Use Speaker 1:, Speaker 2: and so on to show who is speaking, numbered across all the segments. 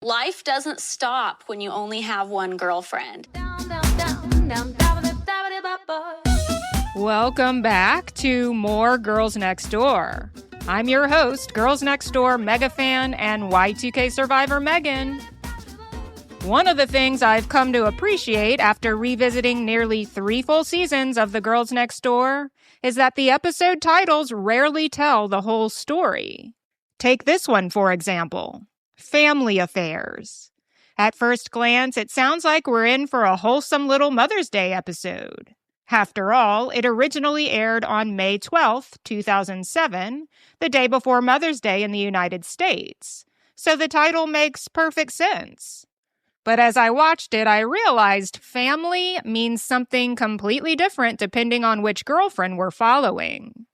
Speaker 1: Life doesn't stop when you only have one girlfriend.
Speaker 2: Welcome back to more Girls Next Door. I'm your host, Girls Next Door mega fan and Y2K survivor Megan. One of the things I've come to appreciate after revisiting nearly 3 full seasons of The Girls Next Door is that the episode titles rarely tell the whole story. Take this one, for example, Family Affairs. At first glance, it sounds like we're in for a wholesome little Mother's Day episode. After all, it originally aired on May 12th, 2007, the day before Mother's Day in the United States, so the title makes perfect sense. But as I watched it, I realized family means something completely different depending on which girlfriend we're following.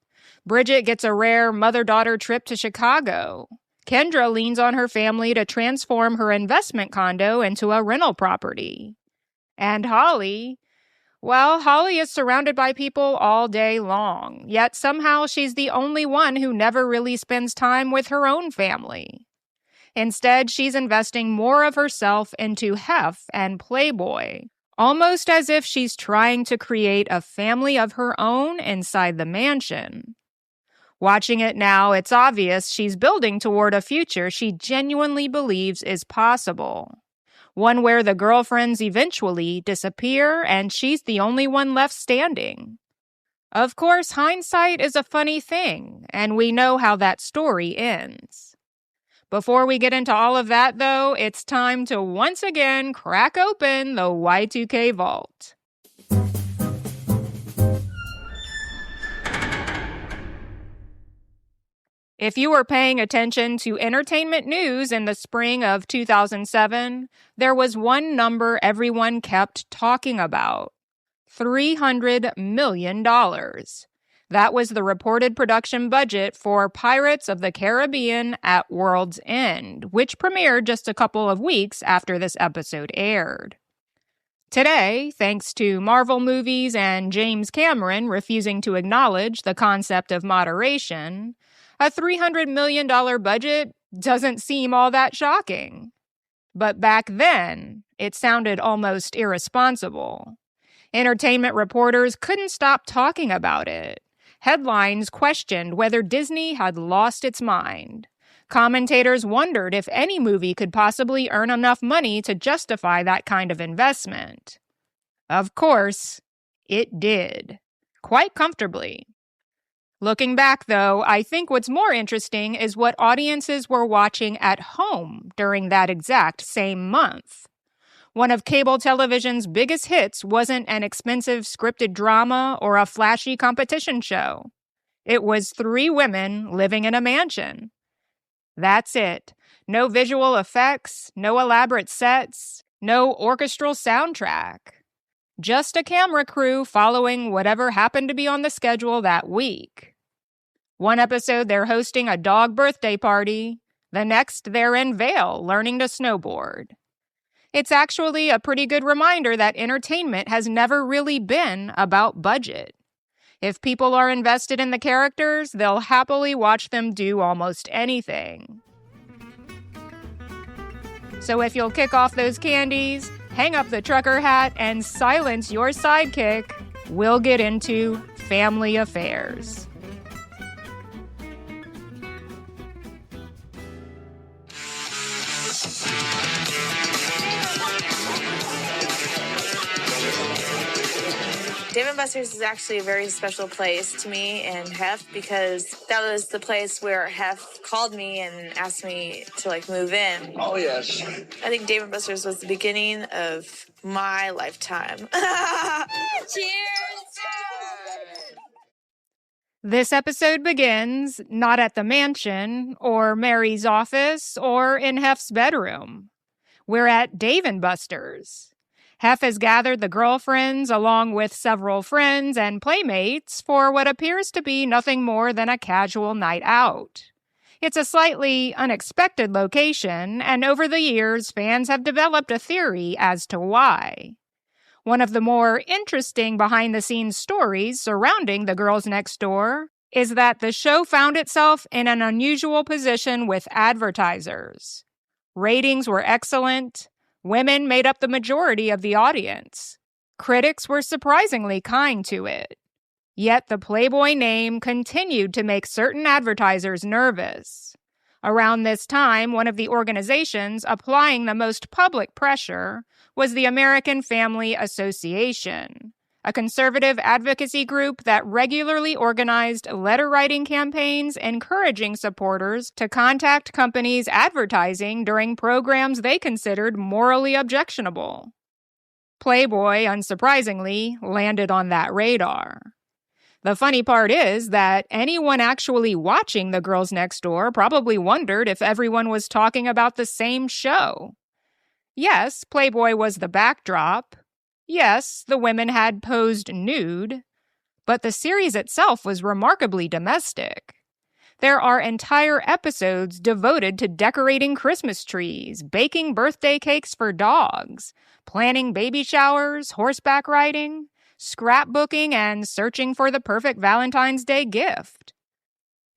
Speaker 2: Bridget gets a rare mother-daughter trip to Chicago. Kendra leans on her family to transform her investment condo into a rental property. And Holly, well, Holly is surrounded by people all day long, yet somehow she's the only one who never really spends time with her own family. Instead, she's investing more of herself into Hef and Playboy, almost as if she's trying to create a family of her own inside the mansion. Watching it now, it's obvious she's building toward a future she genuinely believes is possible. One where the girlfriends eventually disappear and she's the only one left standing. Of course, hindsight is a funny thing, and we know how that story ends. Before we get into all of that, though, it's time to once again crack open the Y2K vault. If you were paying attention to entertainment news in the spring of 2007, there was one number everyone kept talking about: $300 million. That was the reported production budget for Pirates of the Caribbean at World's End, which premiered just a couple of weeks after this episode aired. Today, thanks to Marvel movies and James Cameron refusing to acknowledge the concept of moderation, a $300 million budget doesn't seem all that shocking. But back then, it sounded almost irresponsible. Entertainment reporters couldn't stop talking about it. Headlines questioned whether Disney had lost its mind. Commentators wondered if any movie could possibly earn enough money to justify that kind of investment. Of course, it did. Quite comfortably. Looking back, though, I think what's more interesting is what audiences were watching at home during that exact same month. One of cable television's biggest hits wasn't an expensive scripted drama or a flashy competition show. It was 3 women living in a mansion. That's it. No visual effects, no elaborate sets, no orchestral soundtrack. Just a camera crew following whatever happened to be on the schedule that week. One episode, they're hosting a dog birthday party. The next, they're in Vail learning to snowboard. It's actually a pretty good reminder that entertainment has never really been about budget. If people are invested in the characters, they'll happily watch them do almost anything. So if you'll kick off those candies, hang up the trucker hat, and silence your sidekick, we'll get into Family Affairs.
Speaker 3: Dave & Buster's is actually a very special place to me and Hef because that was the place where Hef called me and asked me to move in.
Speaker 4: Oh, yes.
Speaker 3: I think Dave & Buster's was the beginning of my lifetime. Cheers!
Speaker 2: This episode begins not at the mansion or Mary's office or in Hef's bedroom. We're at Dave & Buster's. Hef has gathered the girlfriends along with several friends and playmates for what appears to be nothing more than a casual night out. It's a slightly unexpected location, and over the years, fans have developed a theory as to why. One of the more interesting behind-the-scenes stories surrounding The Girls Next Door is that the show found itself in an unusual position with advertisers. Ratings were excellent. Women made up the majority of the audience. Critics were surprisingly kind to it. Yet the Playboy name continued to make certain advertisers nervous. Around this time, one of the organizations applying the most public pressure was the American Family Association, a conservative advocacy group that regularly organized letter-writing campaigns encouraging supporters to contact companies advertising during programs they considered morally objectionable. Playboy, unsurprisingly, landed on that radar. The funny part is that anyone actually watching The Girls Next Door probably wondered if everyone was talking about the same show. Yes, Playboy was the backdrop. Yes, the women had posed nude. But the series itself was remarkably domestic. There are entire episodes devoted to decorating Christmas trees, baking birthday cakes for dogs, planning baby showers, horseback riding, scrapbooking, and searching for the perfect Valentine's Day gift.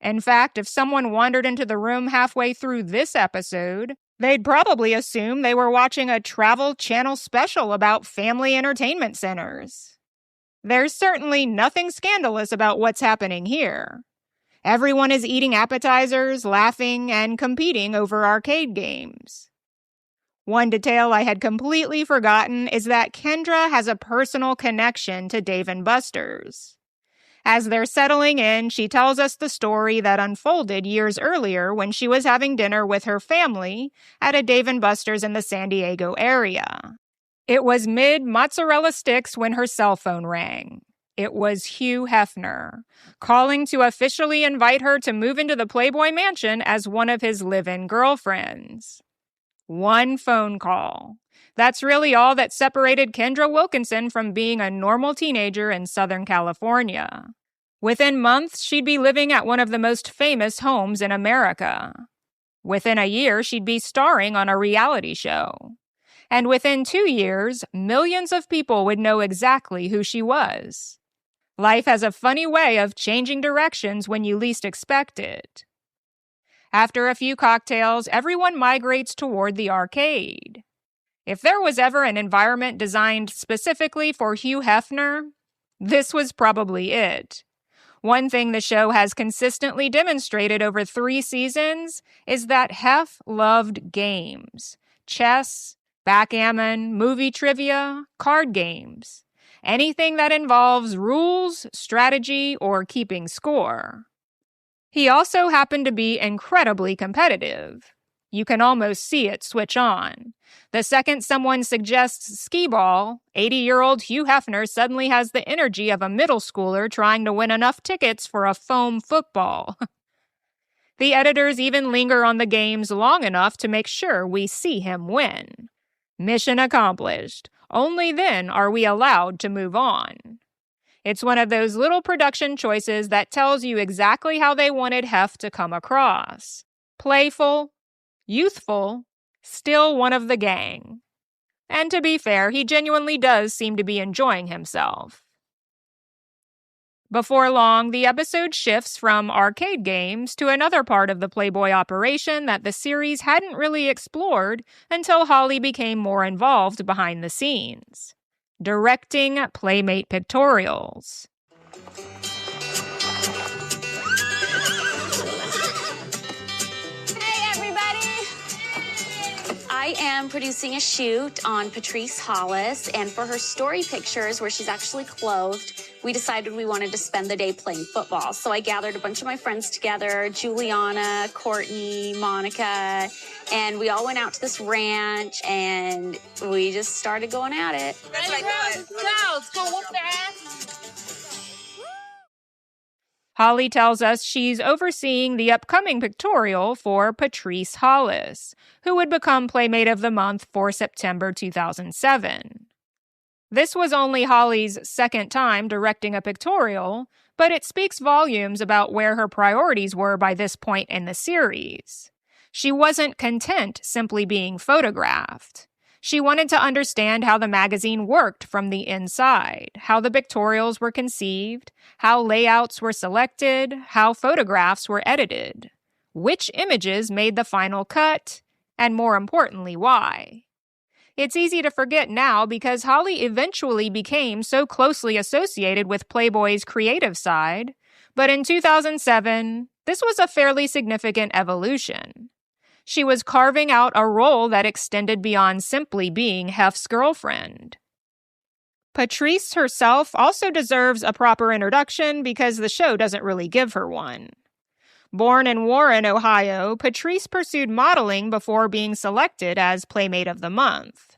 Speaker 2: In fact, if someone wandered into the room halfway through this episode, they'd probably assume they were watching a Travel Channel special about family entertainment centers. There's certainly nothing scandalous about what's happening here. Everyone is eating appetizers, laughing, and competing over arcade games. One detail I had completely forgotten is that Kendra has a personal connection to Dave & Buster's. As they're settling in, she tells us the story that unfolded years earlier when she was having dinner with her family at a Dave & Buster's in the San Diego area. It was mid-mozzarella sticks when her cell phone rang. It was Hugh Hefner, calling to officially invite her to move into the Playboy Mansion as one of his live-in girlfriends. One phone call. That's really all that separated Kendra Wilkinson from being a normal teenager in Southern California. Within months, she'd be living at one of the most famous homes in America. Within a year, she'd be starring on a reality show. And within 2 years, millions of people would know exactly who she was. Life has a funny way of changing directions when you least expect it. After a few cocktails, everyone migrates toward the arcade. If there was ever an environment designed specifically for Hugh Hefner, this was probably it. One thing the show has consistently demonstrated over 3 seasons is that Hef loved games. Chess, backgammon, movie trivia, card games. Anything that involves rules, strategy, or keeping score. He also happened to be incredibly competitive. You can almost see it switch on. The second someone suggests skee-ball, 80-year-old Hugh Hefner suddenly has the energy of a middle schooler trying to win enough tickets for a foam football. The editors even linger on the games long enough to make sure we see him win. Mission accomplished. Only then are we allowed to move on. It's one of those little production choices that tells you exactly how they wanted Hef to come across. Playful, youthful, still one of the gang. And to be fair, he genuinely does seem to be enjoying himself. Before long, the episode shifts from arcade games to another part of the Playboy operation that the series hadn't really explored until Holly became more involved behind the scenes. Directing Playmate pictorials.
Speaker 1: Hey, everybody! I am producing a shoot on Patrice Hollis, and for her story pictures, where she's actually clothed, we decided we wanted to spend the day playing football. So I gathered a bunch of my friends together, Juliana, Courtney, Monica, and we all went out to this ranch, and we just started going at it.
Speaker 4: That's what I thought. Let's go whoop their ass.
Speaker 2: Holly tells us she's overseeing the upcoming pictorial for Patrice Hollis, who would become Playmate of the Month for September 2007. This was only Holly's second time directing a pictorial, but it speaks volumes about where her priorities were by this point in the series. She wasn't content simply being photographed. She wanted to understand how the magazine worked from the inside, how the pictorials were conceived, how layouts were selected, how photographs were edited, which images made the final cut, And more importantly, why? It's easy to forget now because Holly eventually became so closely associated with Playboy's creative side, but in 2007, this was a fairly significant evolution. She was carving out a role that extended beyond simply being Hef's girlfriend. Patrice herself also deserves a proper introduction because the show doesn't really give her one. Born in Warren, Ohio, Patrice pursued modeling before being selected as Playmate of the Month.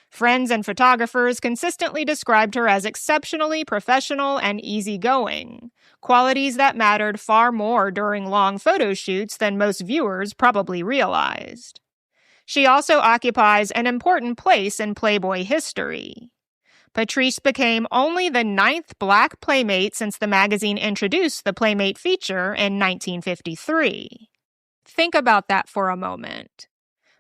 Speaker 2: Friends and photographers consistently described her as exceptionally professional and easygoing, qualities that mattered far more during long photo shoots than most viewers probably realized. She also occupies an important place in Playboy history. Patrice became only the 9th Black Playmate since the magazine introduced the Playmate feature in 1953. Think about that for a moment.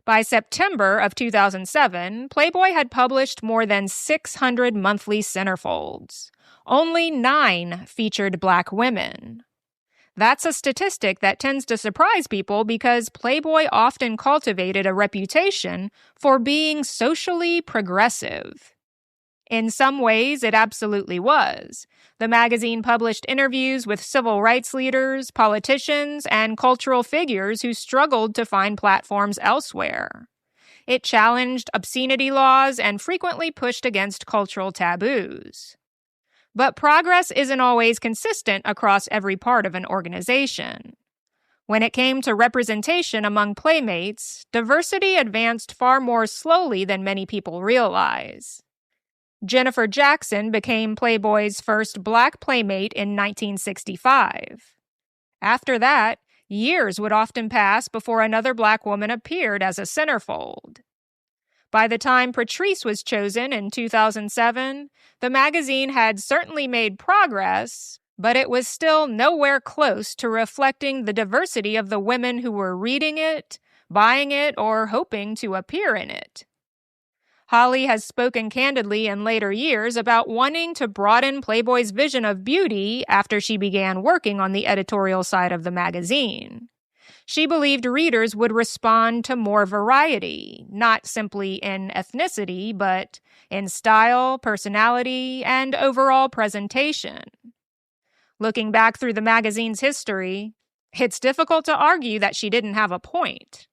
Speaker 2: By September of 2007, Playboy had published more than 600 monthly centerfolds. Only 9 featured Black women. That's a statistic that tends to surprise people because Playboy often cultivated a reputation for being socially progressive. In some ways, it absolutely was. The magazine published interviews with civil rights leaders, politicians, and cultural figures who struggled to find platforms elsewhere. It challenged obscenity laws and frequently pushed against cultural taboos. But progress isn't always consistent across every part of an organization. When it came to representation among playmates, diversity advanced far more slowly than many people realize. Jennifer Jackson became Playboy's first Black Playmate in 1965. After that, years would often pass before another Black woman appeared as a centerfold. By the time Patrice was chosen in 2007, the magazine had certainly made progress, but it was still nowhere close to reflecting the diversity of the women who were reading it, buying it, or hoping to appear in it. Holly has spoken candidly in later years about wanting to broaden Playboy's vision of beauty after she began working on the editorial side of the magazine. She believed readers would respond to more variety, not simply in ethnicity, but in style, personality, and overall presentation. Looking back through the magazine's history, it's difficult to argue that she didn't have a point.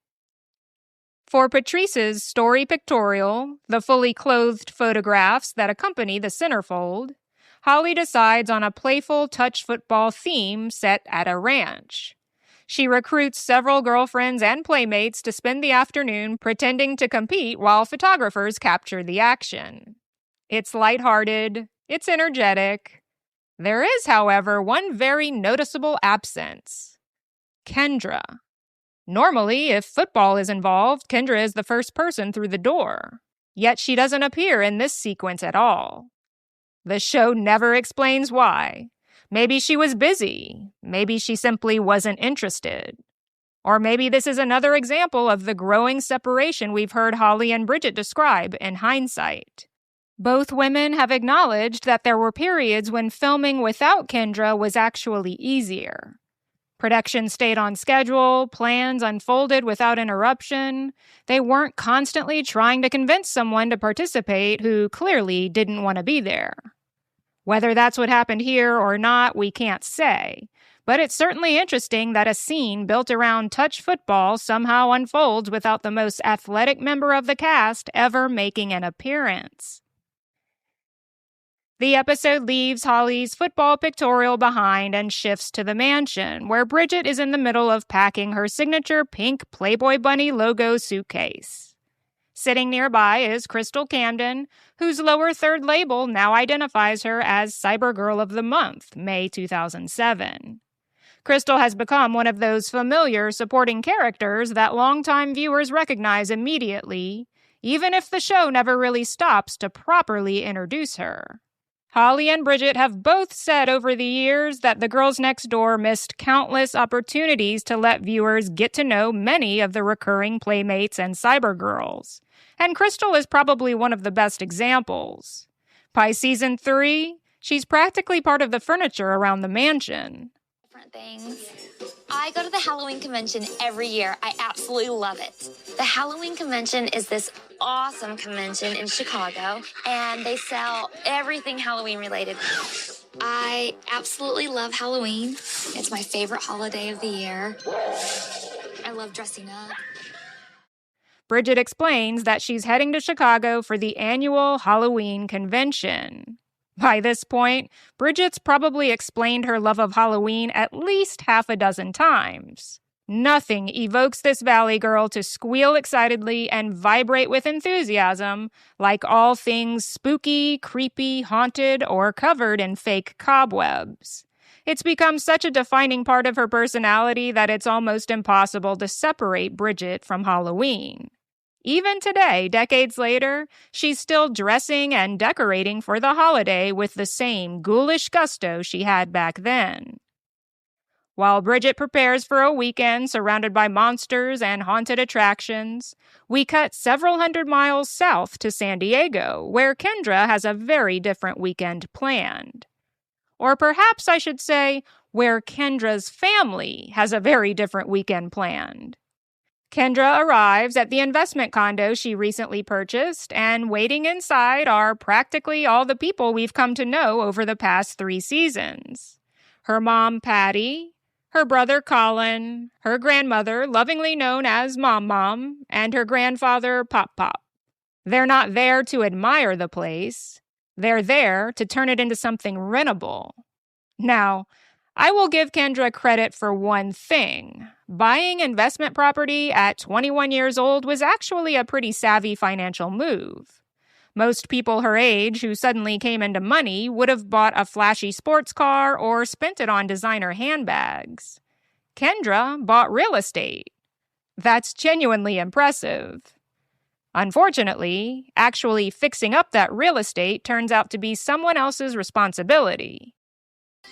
Speaker 2: For Patrice's story pictorial, the fully clothed photographs that accompany the centerfold, Holly decides on a playful touch football theme set at a ranch. She recruits several girlfriends and playmates to spend the afternoon pretending to compete while photographers capture the action. It's lighthearted, it's energetic. There is, however, one very noticeable absence: Kendra. Normally, if football is involved, Kendra is the first person through the door. Yet she doesn't appear in this sequence at all. The show never explains why. Maybe she was busy. Maybe she simply wasn't interested. Or maybe this is another example of the growing separation we've heard Holly and Bridget describe in hindsight. Both women have acknowledged that there were periods when filming without Kendra was actually easier. Production stayed on schedule, plans unfolded without interruption. They weren't constantly trying to convince someone to participate who clearly didn't want to be there. Whether that's what happened here or not, we can't say. But it's certainly interesting that a scene built around touch football somehow unfolds without the most athletic member of the cast ever making an appearance. The episode leaves Holly's football pictorial behind and shifts to the mansion, where Bridget is in the middle of packing her signature pink Playboy Bunny logo suitcase. Sitting nearby is Crystal Camden, whose lower third label now identifies her as Cyber Girl of the Month, May 2007. Crystal has become one of those familiar supporting characters that longtime viewers recognize immediately, even if the show never really stops to properly introduce her. Holly and Bridget have both said over the years that The Girls Next Door missed countless opportunities to let viewers get to know many of the recurring playmates and cyber girls, and Crystal is probably one of the best examples. By season 3, she's practically part of the furniture around the mansion.
Speaker 5: different things. I go to the Halloween convention every year. I absolutely love it. The Halloween convention is this awesome convention in Chicago, and they sell everything Halloween related. I absolutely love Halloween. It's my favorite holiday of the year. I love dressing up.
Speaker 2: Bridget explains that she's heading to Chicago for the annual Halloween convention. By this point, Bridget's probably explained her love of Halloween at least half a dozen times. Nothing evokes this Valley girl to squeal excitedly and vibrate with enthusiasm like all things spooky, creepy, haunted, or covered in fake cobwebs. It's become such a defining part of her personality that it's almost impossible to separate Bridget from Halloween. Even today, decades later, she's still dressing and decorating for the holiday with the same ghoulish gusto she had back then. While Bridget prepares for a weekend surrounded by monsters and haunted attractions, we cut several hundred miles south to San Diego, where Kendra has a very different weekend planned. Or perhaps I should say, where Kendra's family has a very different weekend planned. Kendra arrives at the investment condo she recently purchased, and waiting inside are practically all the people we've come to know over the past 3 seasons. Her mom, Patty, her brother, Colin, her grandmother, lovingly known as Mom Mom, and her grandfather, Pop Pop. They're not there to admire the place. They're there to turn it into something rentable. Now, I will give Kendra credit for one thing. Buying investment property at 21 years old was actually a pretty savvy financial move. Most people her age who suddenly came into money would have bought a flashy sports car or spent it on designer handbags. Kendra bought real estate. That's genuinely impressive. Unfortunately, actually fixing up that real estate turns out to be someone else's responsibility.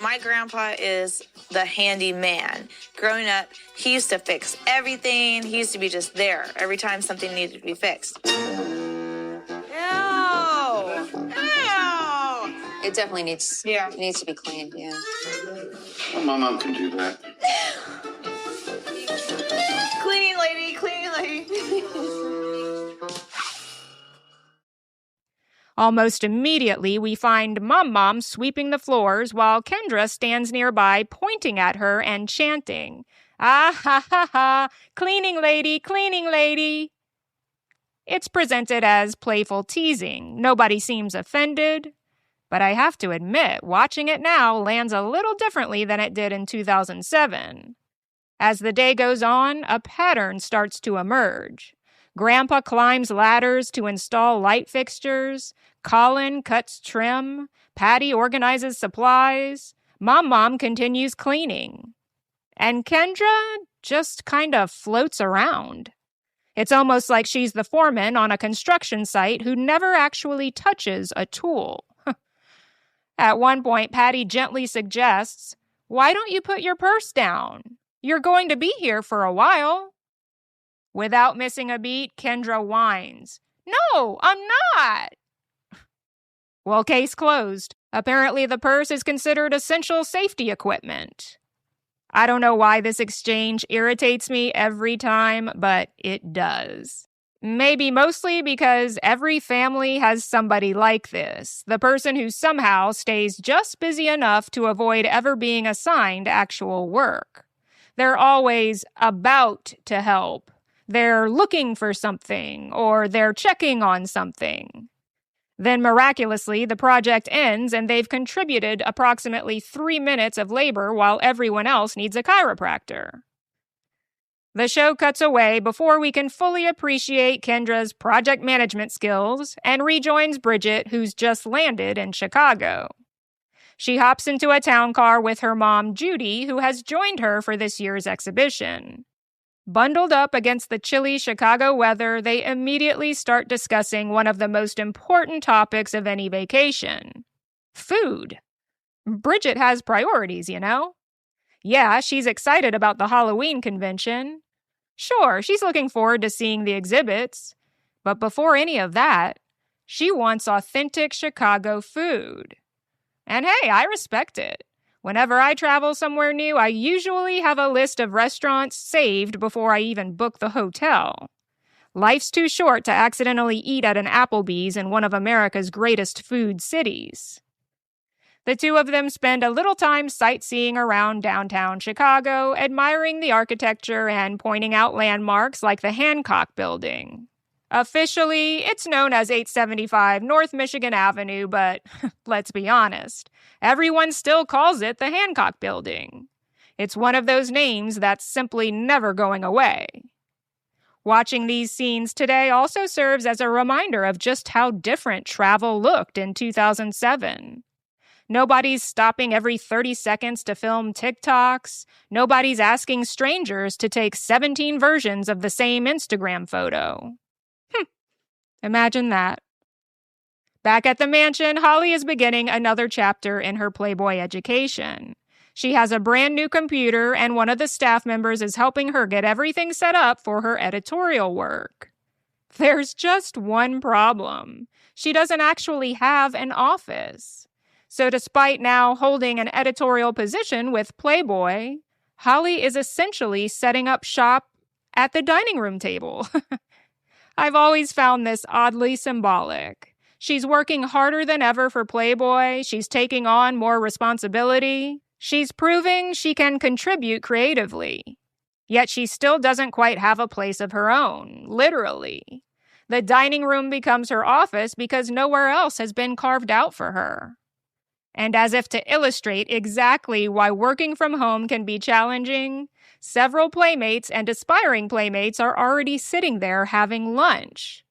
Speaker 3: My grandpa is the handy man. Growing up, he used to fix everything. He used to be just there every time something needed to be fixed. Ew! Ew!
Speaker 6: It definitely needs to be cleaned, yeah.
Speaker 7: Well, my mom can do that.
Speaker 3: Cleaning lady, cleaning lady.
Speaker 2: Almost immediately, we find Mom Mom sweeping the floors while Kendra stands nearby pointing at her and chanting, "Ah ha ha ha, cleaning lady, cleaning lady." It's presented as playful teasing. Nobody seems offended. But I have to admit, watching it now lands a little differently than it did in 2007. As the day goes on, a pattern starts to emerge. Grandpa climbs ladders to install light fixtures. Colin cuts trim. Patty organizes supplies. Mom continues cleaning. And Kendra just kind of floats around. It's almost like she's the foreman on a construction site who never actually touches a tool. At one point, Patty gently suggests, "Why don't you put your purse down? You're going to be here for a while." Without missing a beat, Kendra whines, "No, I'm not." Well, case closed. Apparently the purse is considered essential safety equipment. I don't know why this exchange irritates me every time, but it does. Maybe mostly because every family has somebody like this, the person who somehow stays just busy enough to avoid ever being assigned actual work. They're always about to help. They're looking for something, or they're checking on something. Then miraculously, the project ends and they've contributed approximately 3 minutes of labor while everyone else needs a chiropractor. The show cuts away before we can fully appreciate Kendra's project management skills and rejoins Bridget, who's just landed in Chicago. She hops into a town car with her mom, Judy, who has joined her for this year's exhibition. Bundled up against the chilly Chicago weather, they immediately start discussing one of the most important topics of any vacation: food. Bridget has priorities, you know? Yeah, she's excited about the Halloween convention. Sure, she's looking forward to seeing the exhibits. But before any of that, she wants authentic Chicago food. And hey, I respect it. Whenever I travel somewhere new, I usually have a list of restaurants saved before I even book the hotel. Life's too short to accidentally eat at an Applebee's in one of America's greatest food cities. The two of them spend a little time sightseeing around downtown Chicago, admiring the architecture and pointing out landmarks like the Hancock Building. Officially, it's known as 875 North Michigan Avenue, but let's be honest, everyone still calls it the Hancock Building. It's one of those names that's simply never going away. Watching these scenes today also serves as a reminder of just how different travel looked in 2007. Nobody's stopping every 30 seconds to film TikToks. Nobody's asking strangers to take 17 versions of the same Instagram photo. Imagine that. Back at the mansion, Holly is beginning another chapter in her Playboy education. She has a brand new computer, and one of the staff members is helping her get everything set up for her editorial work. There's just one problem. She doesn't actually have an office. So despite now holding an editorial position with Playboy, Holly is essentially setting up shop at the dining room table. I've always found this oddly symbolic. She's working harder than ever for Playboy. She's taking on more responsibility. She's proving she can contribute creatively. Yet she still doesn't quite have a place of her own, literally. The dining room becomes her office because nowhere else has been carved out for her. And as if to illustrate exactly why working from home can be challenging, several playmates and aspiring playmates are already sitting there having lunch.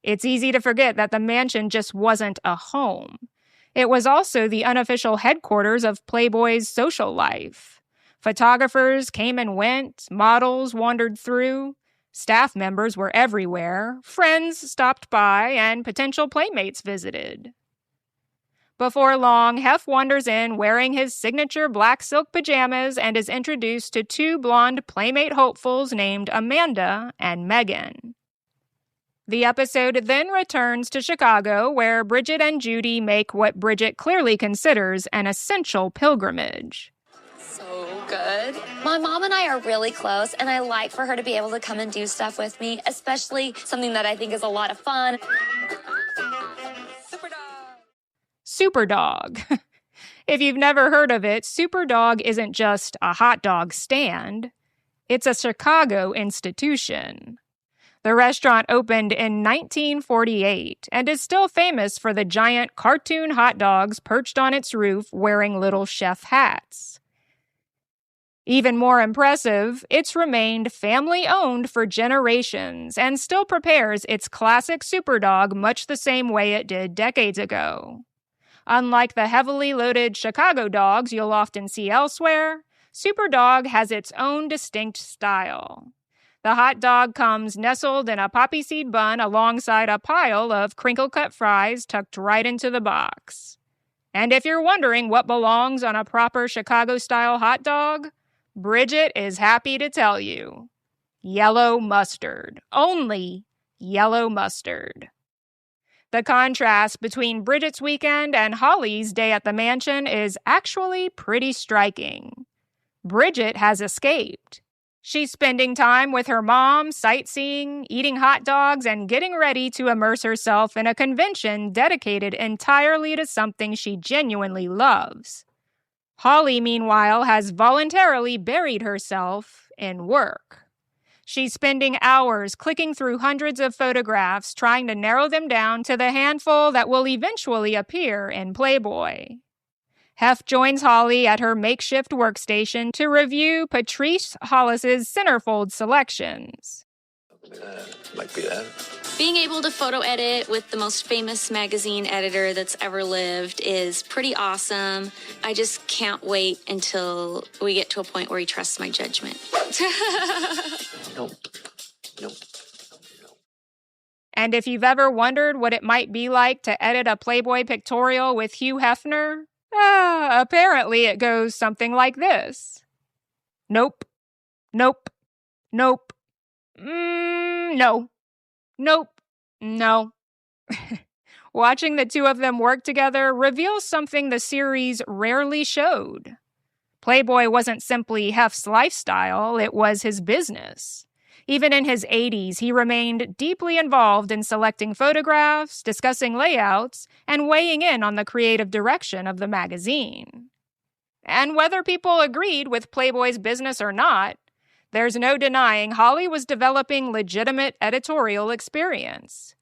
Speaker 2: It's easy to forget that the mansion just wasn't a home. It was also the unofficial headquarters of Playboy's social life. Photographers came and went, models wandered through, staff members were everywhere, friends stopped by, and potential playmates visited. Before long, Hef wanders in wearing his signature black silk pajamas and is introduced to two blonde Playmate hopefuls named Amanda and Megan. The episode then returns to Chicago, where Bridget and Judy make what Bridget clearly considers an essential pilgrimage.
Speaker 5: So good. My mom and I are really close, and I like for her to be able to come and do stuff with me, especially something that I think is a lot of fun.
Speaker 2: Superdog. If you've never heard of it, Superdog isn't just a hot dog stand. It's a Chicago institution. The restaurant opened in 1948 and is still famous for the giant cartoon hot dogs perched on its roof wearing little chef hats. Even more impressive, it's remained family-owned for generations and still prepares its classic Superdog much the same way it did decades ago. Unlike the heavily loaded Chicago dogs you'll often see elsewhere, Superdog has its own distinct style. The hot dog comes nestled in a poppy seed bun alongside a pile of crinkle-cut fries tucked right into the box. And if you're wondering what belongs on a proper Chicago-style hot dog, Bridget is happy to tell you. Yellow mustard. Only yellow mustard. The contrast between Bridget's weekend and Holly's day at the mansion is actually pretty striking. Bridget has escaped. She's spending time with her mom, sightseeing, eating hot dogs, and getting ready to immerse herself in a convention dedicated entirely to something she genuinely loves. Holly, meanwhile, has voluntarily buried herself in work. She's spending hours clicking through hundreds of photographs, trying to narrow them down to the handful that will eventually appear in Playboy. Hef joins Holly at her makeshift workstation to review Patrice Hollis's centerfold selections.
Speaker 8: Might be that.
Speaker 1: Being able to photo edit with the most famous magazine editor that's ever lived is pretty awesome. I just can't wait until we get to a point where he trusts my judgment.
Speaker 8: Nope.
Speaker 2: And if you've ever wondered what it might be like to edit a Playboy pictorial with Hugh Hefner, apparently it goes something like this. Nope. Nope. Nope. No. Nope. No. Watching the two of them work together reveals something the series rarely showed. Playboy wasn't simply Hef's lifestyle, it was his business. Even in his 80s, he remained deeply involved in selecting photographs, discussing layouts, and weighing in on the creative direction of the magazine. And whether people agreed with Playboy's business or not, there's no denying Holly was developing legitimate editorial experience.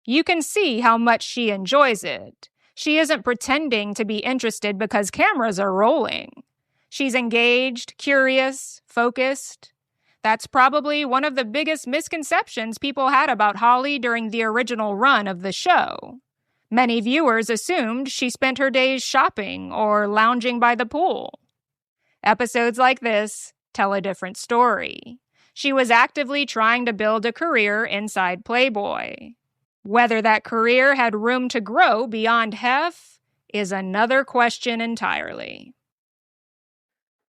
Speaker 2: You can see how much she enjoys it. She isn't pretending to be interested because cameras are rolling. She's engaged, curious, focused. That's probably one of the biggest misconceptions people had about Holly during the original run of the show. Many viewers assumed she spent her days shopping or lounging by the pool. Episodes like this tell a different story. She was actively trying to build a career inside Playboy. Whether that career had room to grow beyond Hef is another question entirely.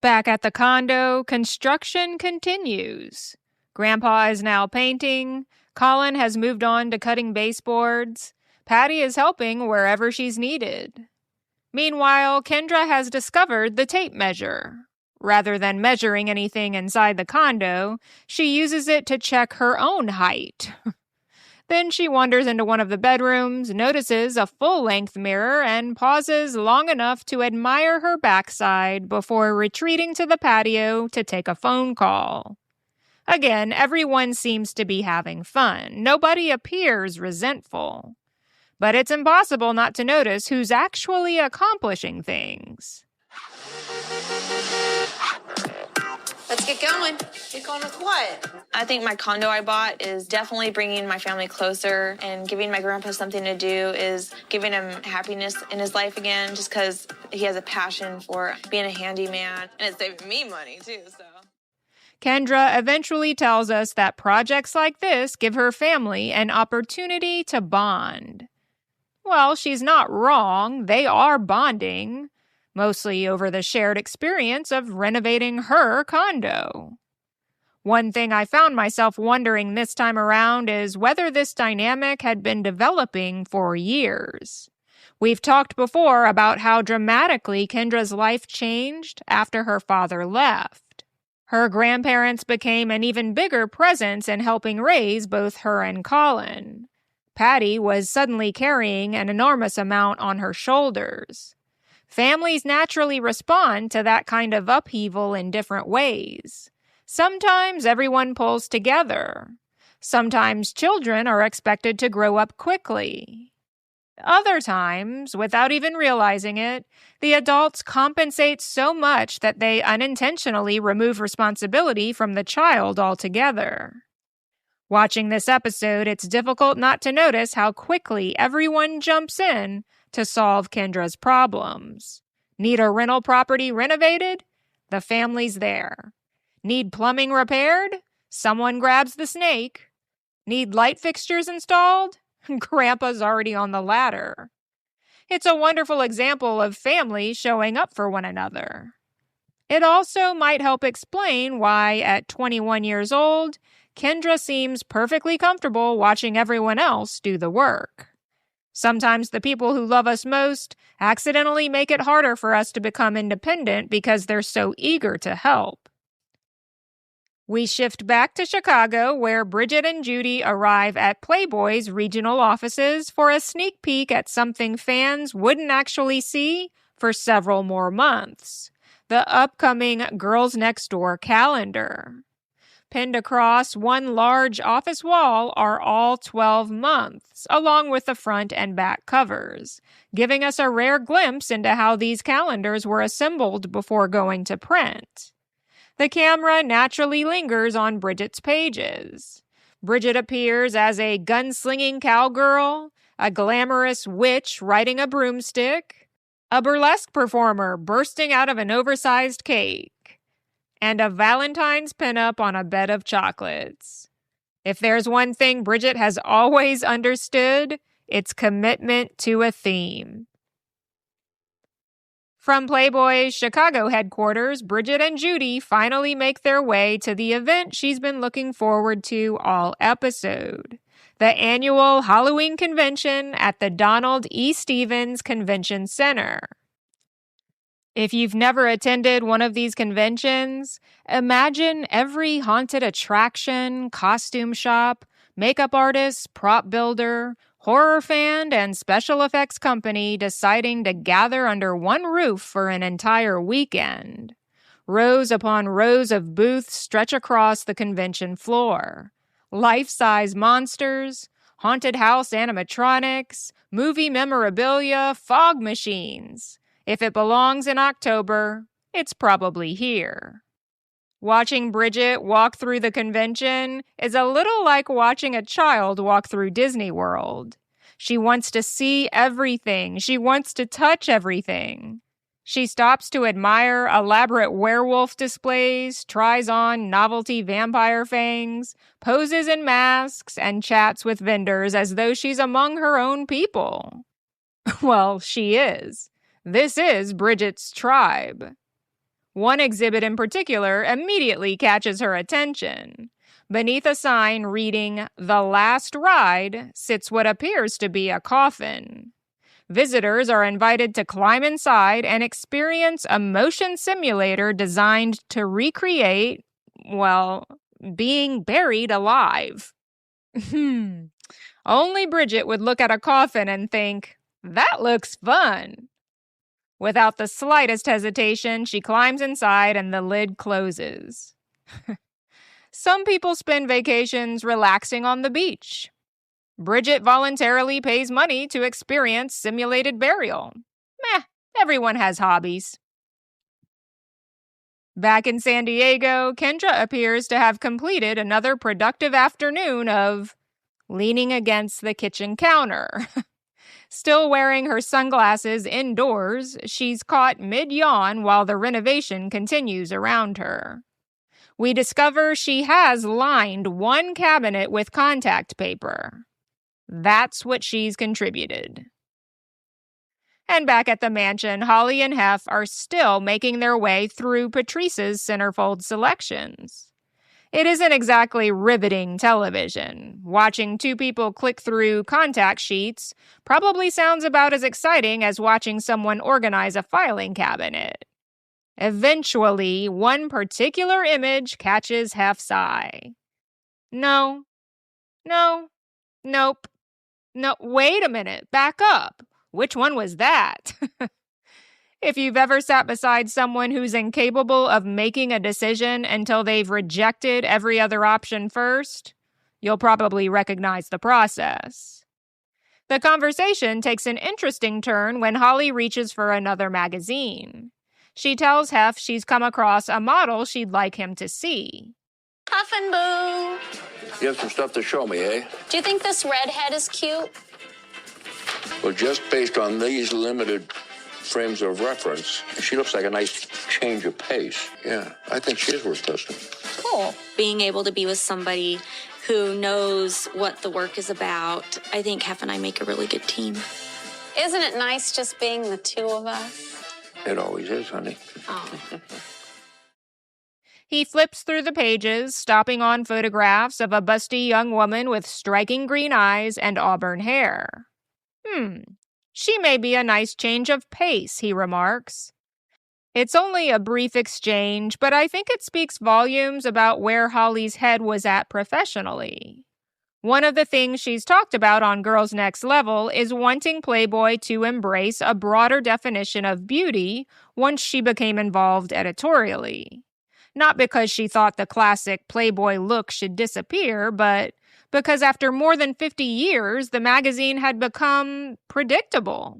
Speaker 2: Back at the condo, construction continues. Grandpa is now painting. Colin has moved on to cutting baseboards. Patty is helping wherever she's needed. Meanwhile, Kendra has discovered the tape measure. Rather than measuring anything inside the condo, she uses it to check her own height. Then she wanders into one of the bedrooms, notices a full-length mirror, and pauses long enough to admire her backside before retreating to the patio to take a phone call. Again, everyone seems to be having fun. Nobody appears resentful. But it's impossible not to notice who's actually accomplishing things.
Speaker 6: Let's get going.
Speaker 3: Get going with what? I think my condo I bought is definitely bringing my family closer, and giving my grandpa something to do is giving him happiness in his life again, just because he has a passion for being a handyman, and it's saving me money too, so.
Speaker 2: Kendra eventually tells us that projects like this give her family an opportunity to bond. Well, she's not wrong. They are bonding. Mostly over the shared experience of renovating her condo. One thing I found myself wondering this time around is whether this dynamic had been developing for years. We've talked before about how dramatically Kendra's life changed after her father left. Her grandparents became an even bigger presence in helping raise both her and Colin. Patty was suddenly carrying an enormous amount on her shoulders. Families naturally respond to that kind of upheaval in different ways. Sometimes everyone pulls together. Sometimes children are expected to grow up quickly. Other times, without even realizing it, the adults compensate so much that they unintentionally remove responsibility from the child altogether. Watching this episode, it's difficult not to notice how quickly everyone jumps in to solve Kendra's problems. Need a rental property renovated? The family's there. Need plumbing repaired? Someone grabs the snake. Need light fixtures installed? Grandpa's already on the ladder. It's a wonderful example of families showing up for one another. It also might help explain why, at 21 years old, Kendra seems perfectly comfortable watching everyone else do the work. Sometimes the people who love us most accidentally make it harder for us to become independent because they're so eager to help. We shift back to Chicago, where Bridget and Judy arrive at Playboy's regional offices for a sneak peek at something fans wouldn't actually see for several more months: the upcoming Girls Next Door calendar. Pinned across one large office wall are all 12 months, along with the front and back covers, giving us a rare glimpse into how these calendars were assembled before going to print. The camera naturally lingers on Bridget's pages. Bridget appears as a gunslinging cowgirl, a glamorous witch riding a broomstick, a burlesque performer bursting out of an oversized cake, and a Valentine's pinup on a bed of chocolates. If there's one thing Bridget has always understood, it's commitment to a theme. From Playboy's Chicago headquarters, Bridget and Judy finally make their way to the event she's been looking forward to all episode: the annual Halloween convention at the Donald E. Stevens Convention Center. If you've never attended one of these conventions, imagine every haunted attraction, costume shop, makeup artist, prop builder, horror fan, and special effects company deciding to gather under one roof for an entire weekend. Rows upon rows of booths stretch across the convention floor. Life-size monsters, haunted house animatronics, movie memorabilia, fog machines. If it belongs in October, it's probably here. Watching Bridget walk through the convention is a little like watching a child walk through Disney World. She wants to see everything. She wants to touch everything. She stops to admire elaborate werewolf displays, tries on novelty vampire fangs, poses in masks, and chats with vendors as though she's among her own people. Well, she is. This is Bridget's tribe. One exhibit in particular immediately catches her attention. Beneath a sign reading, "The Last Ride," sits what appears to be a coffin. Visitors are invited to climb inside and experience a motion simulator designed to recreate, well, being buried alive. Only Bridget would look at a coffin and think, "That looks fun." Without the slightest hesitation, she climbs inside and the lid closes. Some people spend vacations relaxing on the beach. Bridget voluntarily pays money to experience simulated burial. Everyone has hobbies. Back in San Diego, Kendra appears to have completed another productive afternoon of leaning against the kitchen counter. Still wearing her sunglasses indoors, she's caught mid-yawn while the renovation continues around her. We discover she has lined one cabinet with contact paper. That's what she's contributed. And back at the mansion, Holly and Hef are still making their way through Patrice's centerfold selections. It isn't exactly riveting television. Watching two people click through contact sheets probably sounds about as exciting as watching someone organize a filing cabinet. Eventually, one particular image catches Hef's eye. No, nope. No, wait a minute, back up. Which one was that? If you've ever sat beside someone who's incapable of making a decision until they've rejected every other option first, you'll probably recognize the process. The conversation takes an interesting turn when Holly reaches for another magazine. She tells Hef she's come across a model she'd like him to see.
Speaker 1: Huff and Boo.
Speaker 8: You have some stuff to show me, eh?
Speaker 1: Do you think this redhead is cute?
Speaker 8: Well, just based on these limited frames of reference, she looks like a nice change of pace. Yeah, I think she is worth testing.
Speaker 1: Cool. Being able to be with somebody who knows what the work is about, I think Hef and I make a really good team. Isn't it nice just being the two of us?
Speaker 8: It always is, honey.
Speaker 1: Oh.
Speaker 2: He flips through the pages, stopping on photographs of a busty young woman with striking green eyes and auburn hair. She may be a nice change of pace, he remarks. It's only a brief exchange, but I think it speaks volumes about where Holly's head was at professionally. One of the things she's talked about on Girls Next Level is wanting Playboy to embrace a broader definition of beauty once she became involved editorially. Not because she thought the classic Playboy look should disappear, but because after more than 50 years, the magazine had become predictable.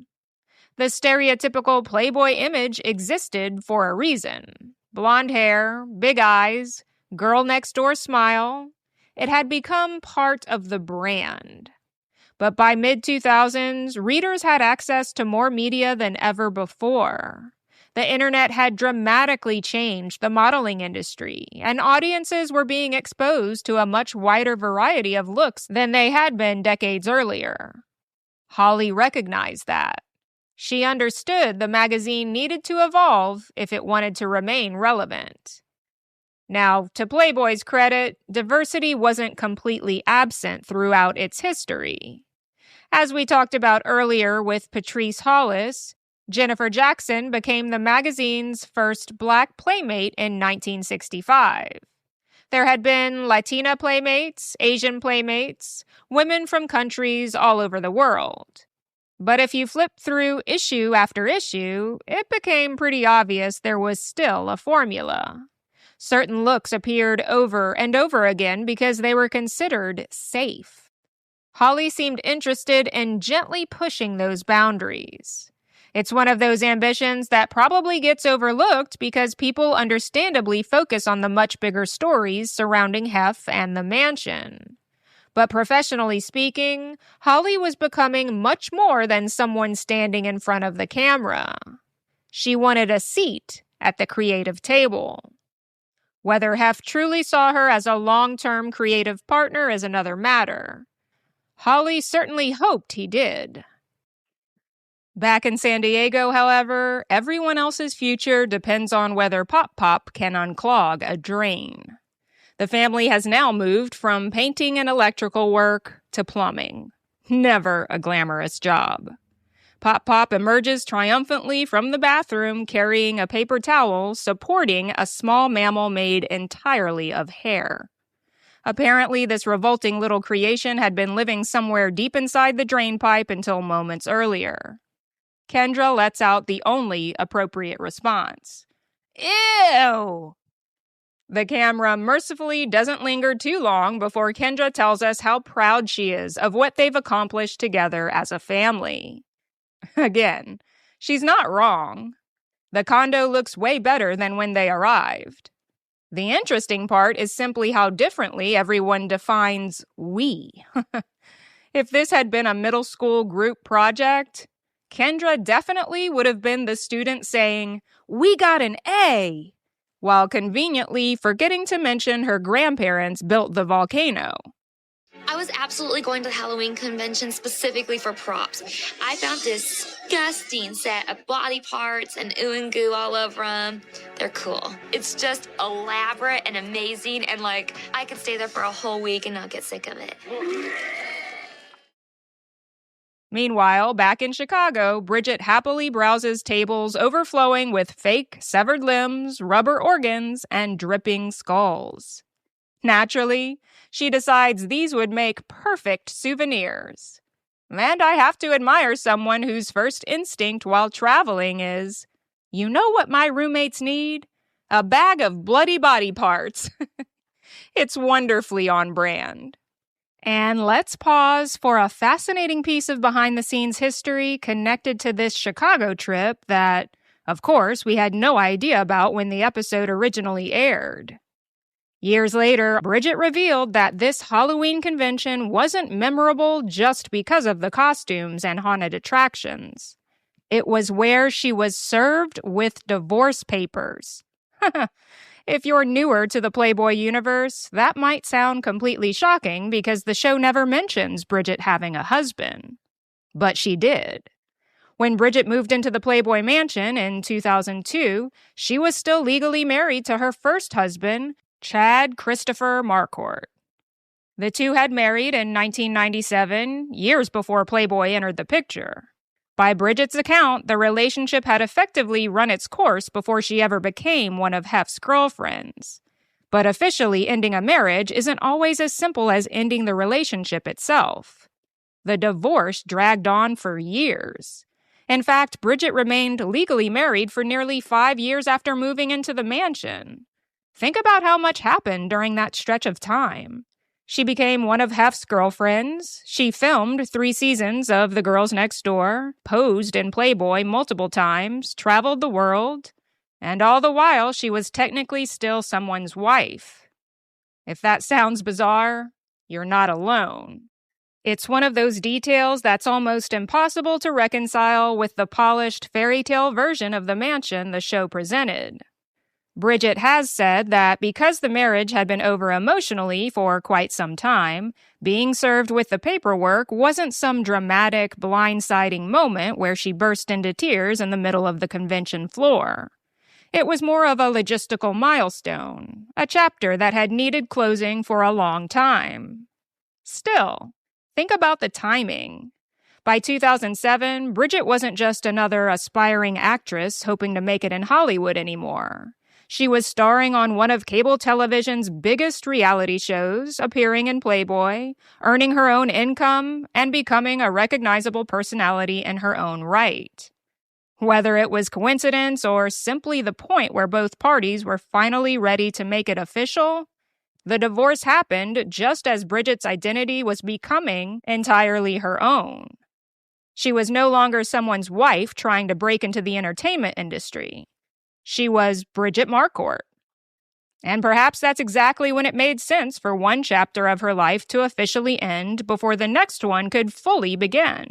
Speaker 2: The stereotypical Playboy image existed for a reason. Blonde hair, big eyes, girl next door smile. It had become part of the brand. But by mid-2000s, readers had access to more media than ever before. The internet had dramatically changed the modeling industry, and audiences were being exposed to a much wider variety of looks than they had been decades earlier. Holly recognized that. She understood the magazine needed to evolve if it wanted to remain relevant. Now, to Playboy's credit, diversity wasn't completely absent throughout its history. As we talked about earlier with Patrice Hollis, Jennifer Jackson became the magazine's first Black Playmate in 1965. There had been Latina playmates, Asian playmates, women from countries all over the world. But if you flip through issue after issue, it became pretty obvious there was still a formula. Certain looks appeared over and over again because they were considered safe. Holly seemed interested in gently pushing those boundaries. It's one of those ambitions that probably gets overlooked because people understandably focus on the much bigger stories surrounding Hef and the mansion. But professionally speaking, Holly was becoming much more than someone standing in front of the camera. She wanted a seat at the creative table. Whether Hef truly saw her as a long-term creative partner is another matter. Holly certainly hoped he did. Back in San Diego, however, everyone else's future depends on whether Pop Pop can unclog a drain. The family has now moved from painting and electrical work to plumbing. Never a glamorous job. Pop Pop emerges triumphantly from the bathroom carrying a paper towel supporting a small mammal made entirely of hair. Apparently, this revolting little creation had been living somewhere deep inside the drain pipe until moments earlier. Kendra lets out the only appropriate response. Ew! The camera mercifully doesn't linger too long before Kendra tells us how proud she is of what they've accomplished together as a family. Again, she's not wrong. The condo looks way better than when they arrived. The interesting part is simply how differently everyone defines we. If this had been a middle school group project, Kendra definitely would have been the student saying, "We got an A," while conveniently forgetting to mention her grandparents built the volcano.
Speaker 5: I was absolutely going to the Halloween convention specifically for props. I found this disgusting set of body parts and ooh and goo all over them. They're cool. It's just elaborate and amazing, and I could stay there for a whole week and not get sick of it.
Speaker 2: Meanwhile, back in Chicago, Bridget happily browses tables overflowing with fake severed limbs, rubber organs, and dripping skulls. Naturally, she decides these would make perfect souvenirs. And I have to admire someone whose first instinct while traveling is, you know what my roommates need? A bag of bloody body parts. It's wonderfully on brand. And let's pause for a fascinating piece of behind-the-scenes history connected to this Chicago trip that, of course, we had no idea about when the episode originally aired. Years later, Bridget revealed that this Halloween convention wasn't memorable just because of the costumes and haunted attractions. It was where she was served with divorce papers. If you're newer to the Playboy universe, that might sound completely shocking because the show never mentions Bridget having a husband. But she did. When Bridget moved into the Playboy mansion in 2002, she was still legally married to her first husband, Chad Christopher Marcourt. The two had married in 1997, years before Playboy entered the picture. By Bridget's account, the relationship had effectively run its course before she ever became one of Hef's girlfriends. But officially ending a marriage isn't always as simple as ending the relationship itself. The divorce dragged on for years. In fact, Bridget remained legally married for nearly 5 years after moving into the mansion. Think about how much happened during that stretch of time. She became one of Hef's girlfriends. She filmed 3 seasons of The Girls Next Door, posed in Playboy multiple times, traveled the world, and all the while she was technically still someone's wife. If that sounds bizarre, you're not alone. It's one of those details that's almost impossible to reconcile with the polished fairy tale version of the mansion the show presented. Bridget has said that because the marriage had been over emotionally for quite some time, being served with the paperwork wasn't some dramatic, blindsiding moment where she burst into tears in the middle of the convention floor. It was more of a logistical milestone, a chapter that had needed closing for a long time. Still, think about the timing. By 2007, Bridget wasn't just another aspiring actress hoping to make it in Hollywood anymore. She was starring on one of cable television's biggest reality shows, appearing in Playboy, earning her own income, and becoming a recognizable personality in her own right. Whether it was coincidence or simply the point where both parties were finally ready to make it official, the divorce happened just as Bridget's identity was becoming entirely her own. She was no longer someone's wife trying to break into the entertainment industry. She was Bridget Marcourt. And perhaps that's exactly when it made sense for one chapter of her life to officially end before the next one could fully begin.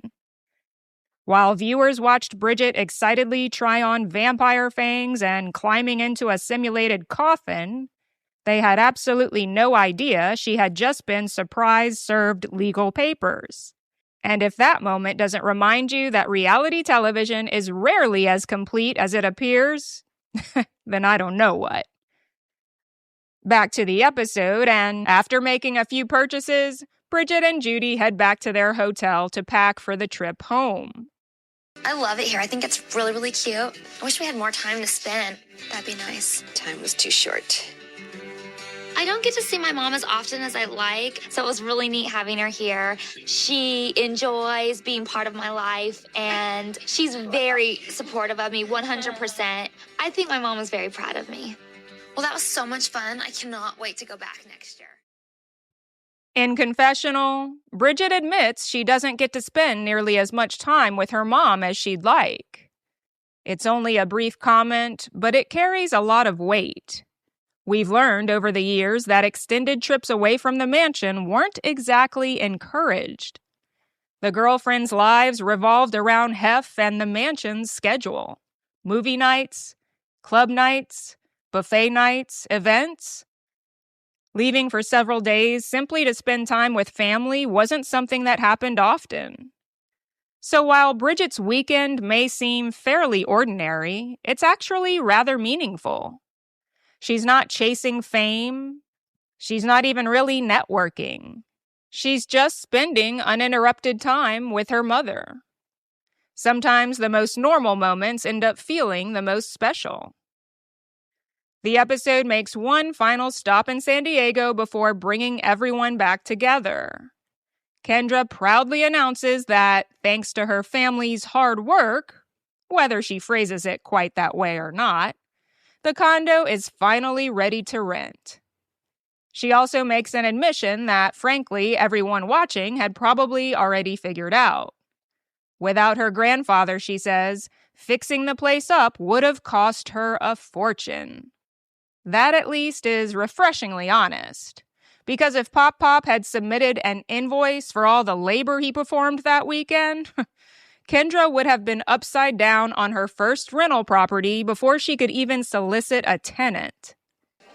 Speaker 2: While viewers watched Bridget excitedly try on vampire fangs and climbing into a simulated coffin, they had absolutely no idea she had just been surprise-served legal papers. And if that moment doesn't remind you that reality television is rarely as complete as it appears, then I don't know what. Back to the episode, and after making a few purchases, Bridget and Judy head back to their hotel to pack for the trip home.
Speaker 5: I love it here. I think it's really, really cute. I wish we had more time to spend. That'd be nice.
Speaker 6: Time was too short.
Speaker 5: I don't get to see my mom as often as I like, so it was really neat having her here. She enjoys being part of my life, and she's very supportive of me, 100%. I think my mom was very proud of me. Well, that was so much fun. I cannot wait to go back next year.
Speaker 2: In confessional, Bridget admits she doesn't get to spend nearly as much time with her mom as she'd like. It's only a brief comment, but it carries a lot of weight. We've learned over the years that extended trips away from the mansion weren't exactly encouraged. The girlfriends' lives revolved around Hef and the mansion's schedule. Movie nights, club nights, buffet nights, events. Leaving for several days simply to spend time with family wasn't something that happened often. So while Bridget's weekend may seem fairly ordinary, it's actually rather meaningful. She's not chasing fame. She's not even really networking. She's just spending uninterrupted time with her mother. Sometimes the most normal moments end up feeling the most special. The episode makes one final stop in San Diego before bringing everyone back together. Kendra proudly announces that, thanks to her family's hard work, whether she phrases it quite that way or not, the condo is finally ready to rent. She also makes an admission that, frankly, everyone watching had probably already figured out. Without her grandfather, she says, fixing the place up would have cost her a fortune. That, at least, is refreshingly honest. Because if Pop Pop had submitted an invoice for all the labor he performed that weekend, Kendra would have been upside down on her first rental property before she could even solicit a tenant.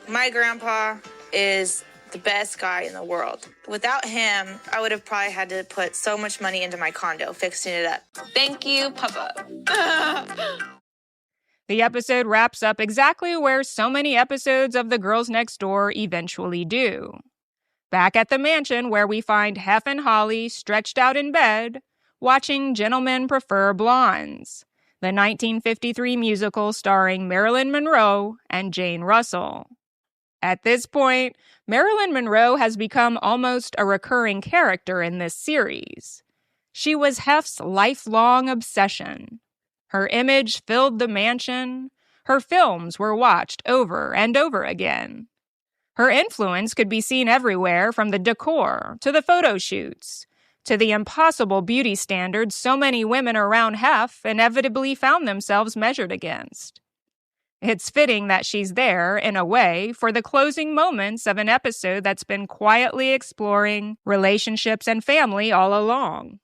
Speaker 3: My grandpa is the best guy in the world. Without him, I would have probably had to put so much money into my condo, fixing it up. Thank you, Papa.
Speaker 2: The episode wraps up exactly where so many episodes of The Girls Next Door eventually do. Back at the mansion where we find Hef and Holly stretched out in bed, watching Gentlemen Prefer Blondes, the 1953 musical starring Marilyn Monroe and Jane Russell. At this point, Marilyn Monroe has become almost a recurring character in this series. She was Hef's lifelong obsession. Her image filled the mansion. Her films were watched over and over again. Her influence could be seen everywhere, from the decor to the photo shoots, to the impossible beauty standards so many women around Hef inevitably found themselves measured against. It's fitting that she's there, in a way, for the closing moments of an episode that's been quietly exploring relationships and family all along.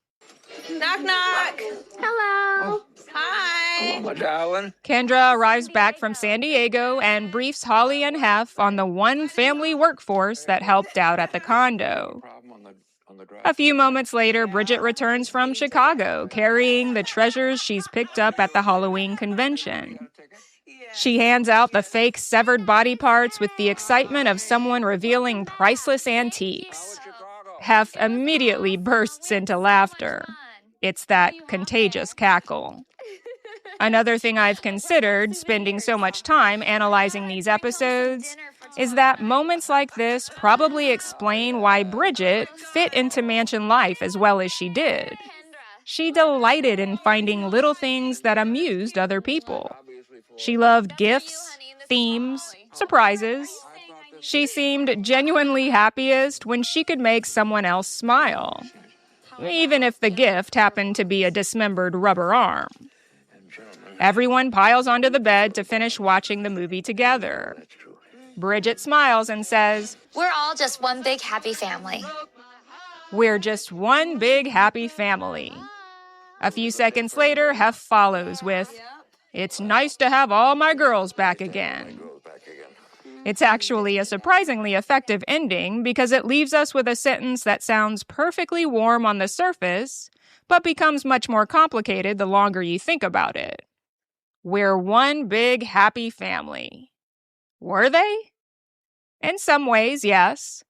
Speaker 3: Knock, knock.
Speaker 1: Hello.
Speaker 3: Hi.
Speaker 8: Hello, my darling.
Speaker 2: Kendra arrives back from San Diego and briefs Holly and Hef on the one family workforce that helped out at the condo. A few moments later, Bridget returns from Chicago, carrying the treasures she's picked up at the Halloween convention. She hands out the fake severed body parts with the excitement of someone revealing priceless antiques. Hef immediately bursts into laughter. It's that contagious cackle. Another thing I've considered, spending so much time analyzing these episodes, is that moments like this probably explain why Bridget fit into mansion life as well as she did. She delighted in finding little things that amused other people. She loved gifts, themes, surprises. She seemed genuinely happiest when she could make someone else smile, even if the gift happened to be a dismembered rubber arm. Everyone piles onto the bed to finish watching the movie together. Bridget smiles and says,
Speaker 5: We're all just one big happy family.
Speaker 2: "We're just one big happy family." A few seconds later, Hef follows with, "It's nice to have all my girls back again." It's actually a surprisingly effective ending because it leaves us with a sentence that sounds perfectly warm on the surface, but becomes much more complicated the longer you think about it. We're one big happy family. Were they? In some ways, yes.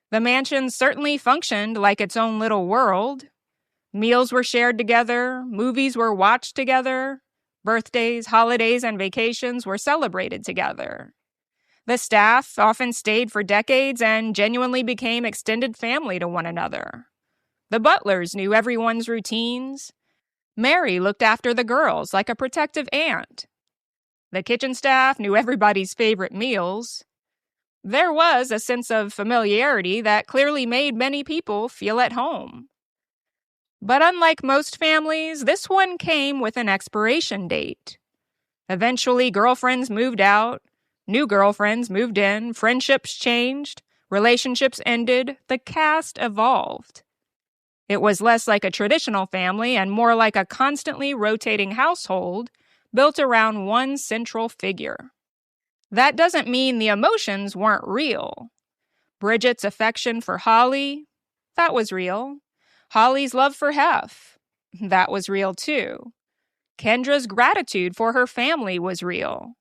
Speaker 2: The mansion certainly functioned like its own little world. Meals were shared together, movies were watched together, birthdays, holidays, and vacations were celebrated together. The staff often stayed for decades and genuinely became extended family to one another. The butlers knew everyone's routines. Mary looked after the girls like a protective aunt. The kitchen staff knew everybody's favorite meals. There was a sense of familiarity that clearly made many people feel at home. But unlike most families, this one came with an expiration date. Eventually, girlfriends moved out, new girlfriends moved in, friendships changed, relationships ended, the cast evolved. It was less like a traditional family and more like a constantly rotating household built around one central figure. That doesn't mean the emotions weren't real. Bridget's affection for Holly, that was real. Holly's love for Hef, that was real too. Kendra's gratitude for her family was real.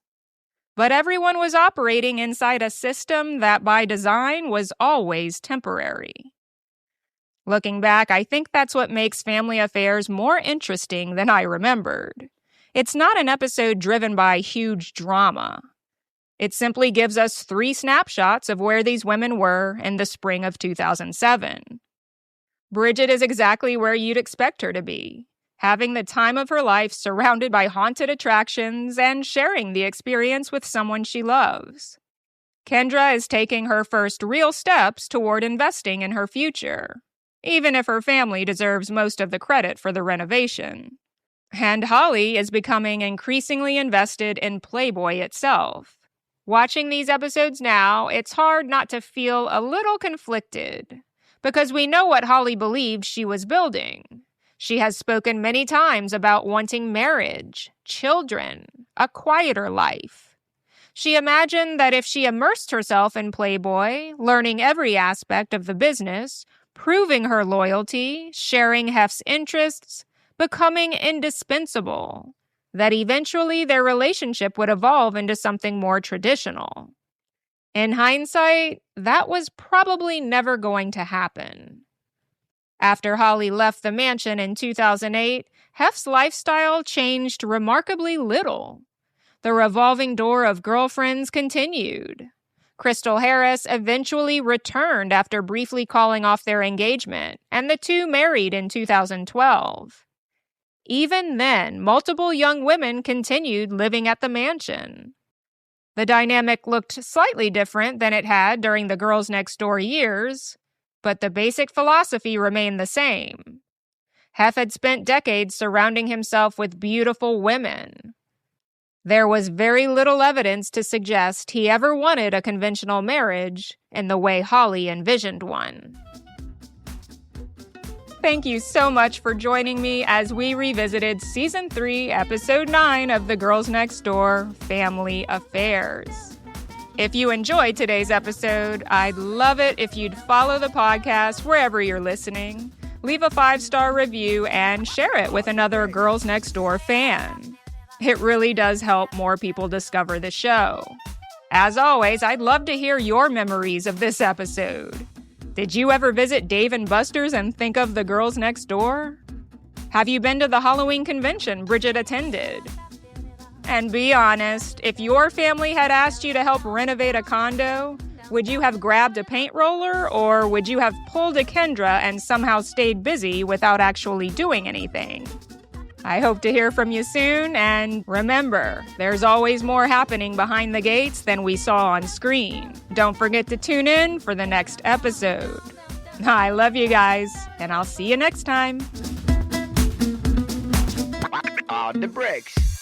Speaker 2: But everyone was operating inside a system that by design was always temporary. Looking back, I think that's what makes Family Affairs more interesting than I remembered. It's not an episode driven by huge drama. It simply gives us 3 snapshots of where these women were in the spring of 2007. Bridget is exactly where you'd expect her to be, having the time of her life surrounded by haunted attractions and sharing the experience with someone she loves. Kendra is taking her first real steps toward investing in her future, even if her family deserves most of the credit for the renovation. And Holly is becoming increasingly invested in Playboy itself. Watching these episodes now, it's hard not to feel a little conflicted, because we know what Holly believed she was building. She has spoken many times about wanting marriage, children, a quieter life. She imagined that if she immersed herself in Playboy, learning every aspect of the business, proving her loyalty, sharing Hef's interests, becoming indispensable, that eventually their relationship would evolve into something more traditional. In hindsight, that was probably never going to happen. After Holly left the mansion in 2008, Hef's lifestyle changed remarkably little. The revolving door of girlfriends continued. Crystal Harris eventually returned after briefly calling off their engagement, and the two married in 2012. Even then, multiple young women continued living at the mansion. The dynamic looked slightly different than it had during the Girls Next Door years, but the basic philosophy remained the same. Hef had spent decades surrounding himself with beautiful women. There was very little evidence to suggest he ever wanted a conventional marriage in the way Holly envisioned one. Thank you so much for joining me as we revisited Season 3, Episode 9 of The Girls Next Door Family Affairs. If you enjoyed today's episode, I'd love it if you'd follow the podcast wherever you're listening, leave a 5-star review, and share it with another Girls Next Door fan. It really does help more people discover the show. As always, I'd love to hear your memories of this episode. Did you ever visit Dave & Buster's and think of the Girls Next Door? Have you been to the Halloween convention Bridget attended? And be honest, if your family had asked you to help renovate a condo, would you have grabbed a paint roller or would you have pulled a Kendra and somehow stayed busy without actually doing anything? I hope to hear from you soon, and remember, there's always more happening behind the gates than we saw on screen. Don't forget to tune in for the next episode. I love you guys, and I'll see you next time.
Speaker 9: The bricks.